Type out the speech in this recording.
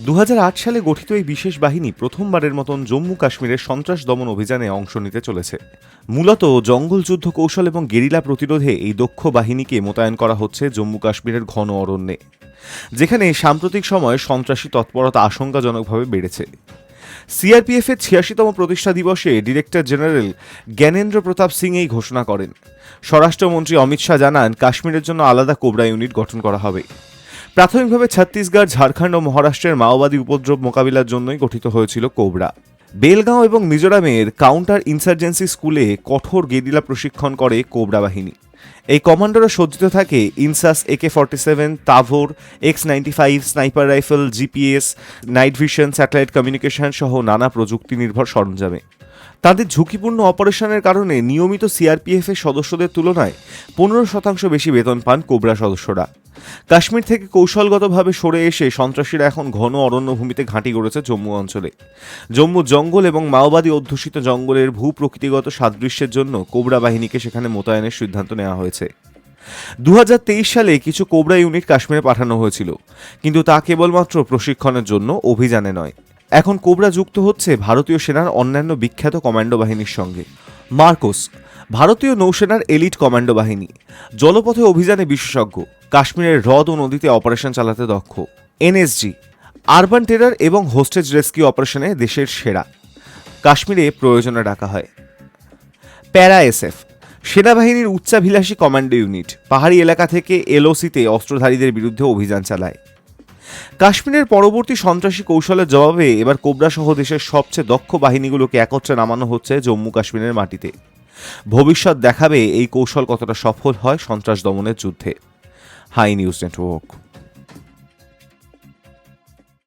2008 সালে গঠিত এই বিশেষ বাহিনী প্রথমবারের মতন জম্মু কাশ্মীরের সন্ত্রাস দমন অভিযানে অংশ নিতে চলেছে। মূলত জঙ্গল যুদ্ধ কৌশল এবং গেরিলা প্রতিরোধে এই দক্ষ বাহিনীকে মোতায়েন করা হচ্ছে জম্মু কাশ্মীরের ঘন অরণ্যে, যেখানে সাম্প্রতিক সময়ে সন্ত্রাসী তৎপরতা আশঙ্কাজনকভাবে বেড়েছে। সিআরপিএফের 86তম প্রতিষ্ঠা দিবসে ডিরেক্টর জেনারেল জ্ঞানেন্দ্র প্রতাপ সিং এই ঘোষণা করেন। স্বরাষ্ট্রমন্ত্রী অমিত শাহ জানান, কাশ্মীরের জন্য আলাদা কোবরা ইউনিট গঠন করা হবে। প্রাথমিকভাবে ছত্তিশগড়, ঝাড়খণ্ড ও মহারাষ্ট্রের মাওবাদী উপদ্রব মোকাবিলার জন্যই গঠিত হয়েছিল কোবরা। বেলগাঁও এবং মিজোরামের কাউন্টার ইনসার্জেন্সি স্কুলে কঠোর গেরিলা প্রশিক্ষণ করে কোবরা বাহিনী। এই কমান্ডোরা সজ্জিত থাকে INSAS AK-47, তাভোর, X-95 sniper rifle, GPS, night vision, satellite communication সহ নানা প্রযুক্তি নির্ভর সরঞ্জামে। তাদের ঝুঁকিপূর্ণ অপারেশনের কারণে নিয়মিত সিআরপিএফের সদস্যদের তুলনায় 15% বেশি বেতন পান কোবরা সদস্যরা। কাশ্মীর থেকে কৌশলগতভাবে সরে এসে সন্ত্রাসীরা এখন ঘন অরণ্যভূমিতে ঘাঁটি গড়েছে জম্মু অঞ্চলে। জম্মু জঙ্গল এবং মাওবাদী অধ্যুষিত জঙ্গলের ভূপ্রকৃতিগত সাদৃশ্যের জন্য কোবরা বাহিনীকে সেখানে মোতায়েনের সিদ্ধান্ত নেওয়া হয়েছে। 2023 সালে কিছু কোবরা ইউনিট কাশ্মীরে পাঠানো হয়েছিল, কিন্তু তা কেবলমাত্র প্রশিক্ষণের জন্য, অভিযানে নয়। এখন কোবরা যুক্ত হচ্ছে ভারতীয় সেনার অন্যান্য বিখ্যাত কমান্ডো বাহিনীর সঙ্গে। মার্কোস ভারতীয় নৌসেনার এলিট কমান্ডো বাহিনী, জলপথে অভিযানে বিশেষজ্ঞ, কাশ্মীরের হ্রদ ও নদীতে অপারেশন চালাতে দক্ষ। এনএসজি আরবান টেরর এবং হোস্টেজ রেস্কিউ অপারেশনে দেশের সেরা, কাশ্মীরে প্রয়োজনে ডাকা হয়। প্যারা এসএফ সেনাবাহিনীর উচ্চাভিলাষী কমান্ডো ইউনিট, পাহাড়ি এলাকা থেকে এলওসিতে অস্ত্রধারীদের বিরুদ্ধে অভিযান চালায়। কাশ্মীরের পরবর্তী সন্ত্রাসী কৌশলের জবাবে এবার কোবরা সহ দেশের সবচেয়ে দক্ষ বাহিনীগুলোকে একত্রে নামানো হচ্ছে জম্মু কাশ্মীরের মাটিতে। ভবিষ্যৎ দেখাবে এই কৌশল কতটা সফল হয় সন্ত্রাস দমনের যুদ্ধে। Hi news network.